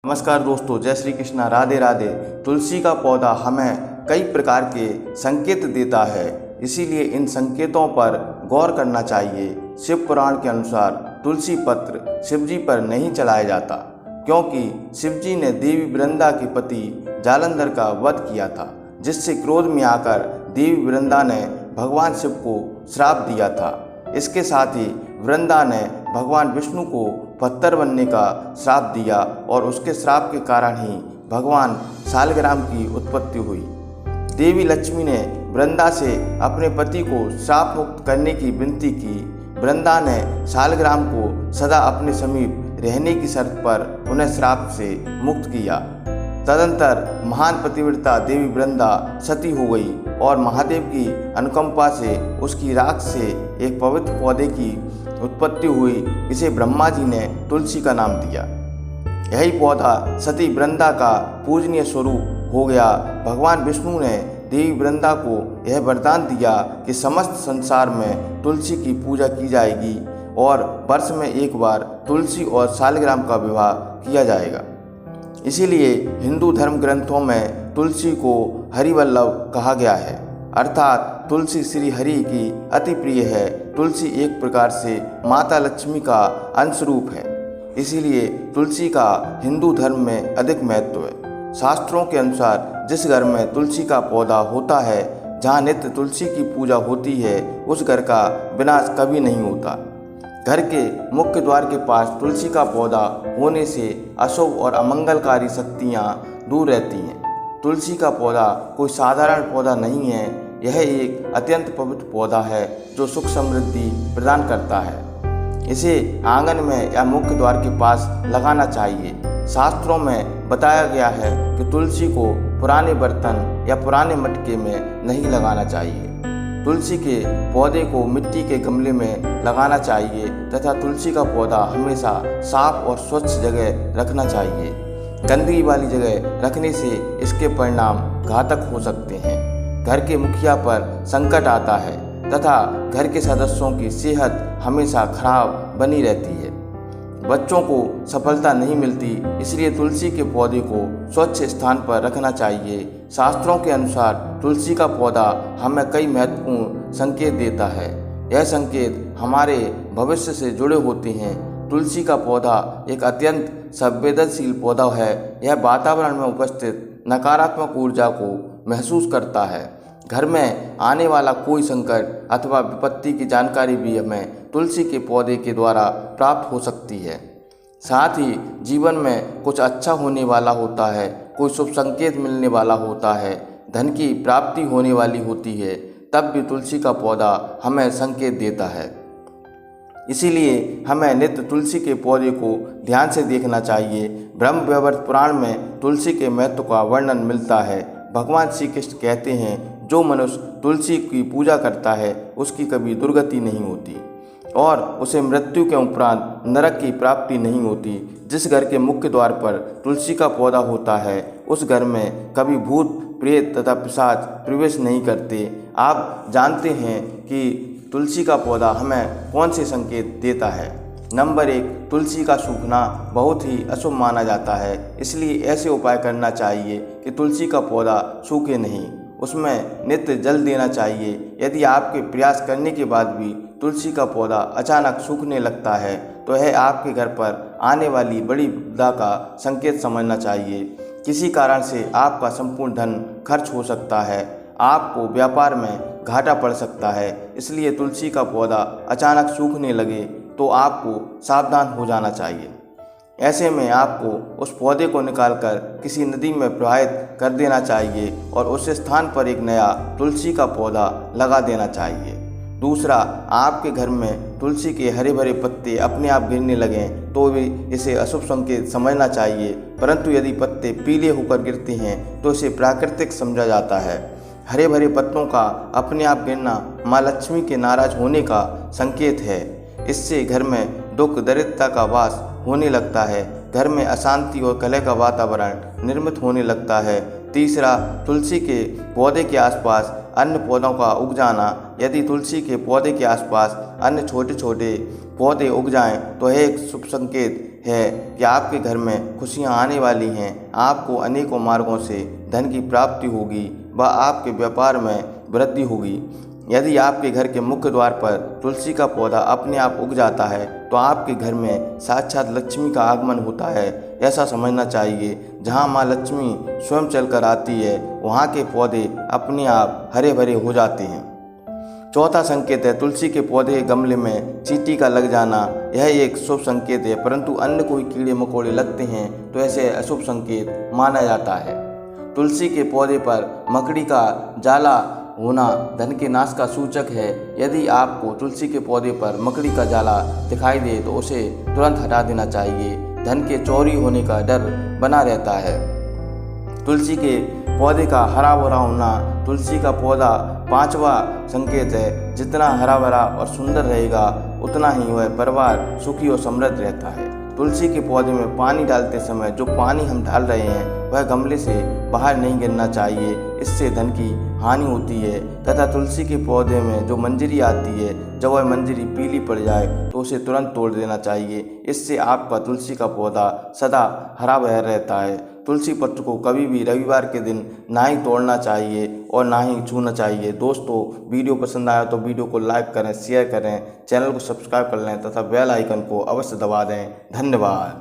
नमस्कार दोस्तों, जय श्री कृष्णा, राधे राधे। तुलसी का पौधा हमें कई प्रकार के संकेत देता है, इसीलिए इन संकेतों पर गौर करना चाहिए। शिव पुराण के अनुसार तुलसी पत्र शिवजी पर नहीं चलाया जाता, क्योंकि शिवजी ने देवी वृंदा के पति जालंधर का वध किया था, जिससे क्रोध में आकर देवी वृंदा ने भगवान शिव को श्राप दिया था। इसके साथ ही वृंदा ने भगवान विष्णु को पत्थर बनने का श्राप दिया और उसके श्राप के कारण ही भगवान शालग्राम की उत्पत्ति हुई। देवी लक्ष्मी ने वृंदा से अपने पति को श्राप मुक्त करने की विनती की। वृंदा ने शालग्राम को सदा अपने समीप रहने की शर्त पर उन्हें श्राप से मुक्त किया। तदंतर महान पतिव्रता देवी वृंदा सती हो गई और महादेव की अनुकंपा से उसकी राख से एक पवित्र पौधे की उत्पत्ति हुई। इसे ब्रह्मा जी ने तुलसी का नाम दिया। यही पौधा सती वृंदा का पूजनीय स्वरूप हो गया। भगवान विष्णु ने देवी वृंदा को यह वरदान दिया कि समस्त संसार में तुलसी की पूजा की जाएगी और वर्ष में एक बार तुलसी और शालग्राम का विवाह किया जाएगा। इसीलिए हिंदू धर्म ग्रंथों में तुलसी को हरिवल्लभ कहा गया है, अर्थात तुलसी श्री हरि की अति प्रिय है। तुलसी एक प्रकार से माता लक्ष्मी का अंश रूप है, इसीलिए तुलसी का हिंदू धर्म में अधिक महत्व है। शास्त्रों के अनुसार जिस घर में तुलसी का पौधा होता है, जहाँ नित्य तुलसी की पूजा होती है, उस घर का विनाश कभी नहीं होता। घर के मुख्य द्वार के पास तुलसी का पौधा होने से अशुभ और अमंगलकारी शक्तियाँ दूर रहती हैं। तुलसी का पौधा कोई साधारण पौधा नहीं है, यह एक अत्यंत पवित्र पौधा है जो सुख समृद्धि प्रदान करता है। इसे आंगन में या मुख्य द्वार के पास लगाना चाहिए। शास्त्रों में बताया गया है कि तुलसी को पुराने बर्तन या पुराने मटके में नहीं लगाना चाहिए। तुलसी के पौधे को मिट्टी के गमले में लगाना चाहिए तथा तुलसी का पौधा हमेशा साफ और स्वच्छ जगह रखना चाहिए। गंदगी वाली जगह रखने से इसके परिणाम घातक हो सकते हैं। घर के मुखिया पर संकट आता है तथा घर के सदस्यों की सेहत हमेशा खराब बनी रहती है। बच्चों को सफलता नहीं मिलती, इसलिए तुलसी के पौधे को स्वच्छ स्थान पर रखना चाहिए। शास्त्रों के अनुसार तुलसी का पौधा हमें कई महत्वपूर्ण संकेत देता है। यह संकेत हमारे भविष्य से जुड़े होते हैं। तुलसी का पौधा एक अत्यंत संवेदनशील पौधा है। यह वातावरण में उपस्थित नकारात्मक ऊर्जा को महसूस करता है। घर में आने वाला कोई संकट अथवा विपत्ति की जानकारी भी हमें तुलसी के पौधे के द्वारा प्राप्त हो सकती है। साथ ही जीवन में कुछ अच्छा होने वाला होता है, कोई शुभ संकेत मिलने वाला होता है, धन की प्राप्ति होने वाली होती है, तब भी तुलसी का पौधा हमें संकेत देता है। इसीलिए हमें नित्य तुलसी के पौधे को ध्यान से देखना चाहिए। ब्रह्म वैवर्त पुराण में तुलसी के महत्व का वर्णन मिलता है। भगवान श्री कृष्ण कहते हैं, जो मनुष्य तुलसी की पूजा करता है उसकी कभी दुर्गति नहीं होती और उसे मृत्यु के उपरांत नरक की प्राप्ति नहीं होती। जिस घर के मुख्य द्वार पर तुलसी का पौधा होता है, उस घर में कभी भूत प्रेत तथा पिशाच प्रवेश नहीं करते। आप जानते हैं कि तुलसी का पौधा हमें कौन से संकेत देता है। नंबर 1, तुलसी का सूखना बहुत ही अशुभ माना जाता है, इसलिए ऐसे उपाय करना चाहिए कि तुलसी का पौधा सूखे नहीं, उसमें नित्य जल देना चाहिए। यदि आपके प्रयास करने के बाद भी तुलसी का पौधा अचानक सूखने लगता है, तो यह आपके घर पर आने वाली बड़ी विपदा का संकेत समझना चाहिए। किसी कारण से आपका संपूर्ण धन खर्च हो सकता है, आपको व्यापार में घाटा पड़ सकता है। इसलिए तुलसी का पौधा अचानक सूखने लगे तो आपको सावधान हो जाना चाहिए। ऐसे में आपको उस पौधे को निकालकर किसी नदी में प्रवाहित कर देना चाहिए और उस स्थान पर एक नया तुलसी का पौधा लगा देना चाहिए। दूसरा, आपके घर में तुलसी के हरे भरे पत्ते अपने आप गिरने लगें तो भी इसे अशुभ संकेत समझना चाहिए, परंतु यदि पत्ते पीले होकर गिरते हैं तो इसे प्राकृतिक समझा जाता है। हरे भरे पत्तों का अपने आप गिरना माँ लक्ष्मी के नाराज होने का संकेत है। इससे घर में दुख दरिद्रता का वास होने लगता है, घर में अशांति और कलह का वातावरण निर्मित होने लगता है। तीसरा, तुलसी के पौधे के आसपास अन्य पौधों का उग जाना। यदि तुलसी के पौधे के आसपास अन्य छोटे छोटे पौधे उग जाएं तो यह एक शुभ संकेत है कि आपके घर में खुशियां आने वाली हैं। आपको अनेकों मार्गों से धन की प्राप्ति होगी व आपके व्यापार में वृद्धि होगी। यदि आपके घर के मुख्य द्वार पर तुलसी का पौधा अपने आप उग जाता है तो आपके घर में साक्षात लक्ष्मी का आगमन होता है। ऐसा समझना चाहिए, जहाँ माँ लक्ष्मी स्वयं चलकर आती है वहाँ के पौधे अपने आप हरे भरे हो जाते हैं। चौथा संकेत है तुलसी के पौधे के गमले में चींटी का लग जाना। यह एक शुभ संकेत है, परंतु अन्य कोई कीड़े मकोड़े लगते हैं तो ऐसे अशुभ संकेत माना जाता है। तुलसी के पौधे पर मकड़ी का जाला होना धन के नाश का सूचक है। यदि आपको तुलसी के पौधे पर मकड़ी का जाला दिखाई दे तो उसे तुरंत हटा देना चाहिए। धन के चोरी होने का डर बना रहता है। तुलसी के पौधे का हरा भरा होना तुलसी का पौधा पांचवा संकेत है। जितना हरा भरा और सुंदर रहेगा उतना ही वह परिवार सुखी और समृद्ध रहता है। तुलसी के पौधे में पानी डालते समय जो पानी हम डाल रहे हैं वह गमले से बाहर नहीं गिरना चाहिए, इससे धन की हानि होती है। तथा तुलसी के पौधे में जो मंजरी आती है, जब वह मंजरी पीली पड़ जाए तो उसे तुरंत तोड़ देना चाहिए। इससे आपका तुलसी का पौधा सदा हरा भरा रहता है। तुलसी पत्र को कभी भी रविवार के दिन ना ही तोड़ना चाहिए और ना ही छूना चाहिए। दोस्तों, वीडियो पसंद आया तो वीडियो को लाइक करें, शेयर करें, चैनल को सब्सक्राइब कर लें तथा बेल आइकन को अवश्य दबा दें। धन्यवाद।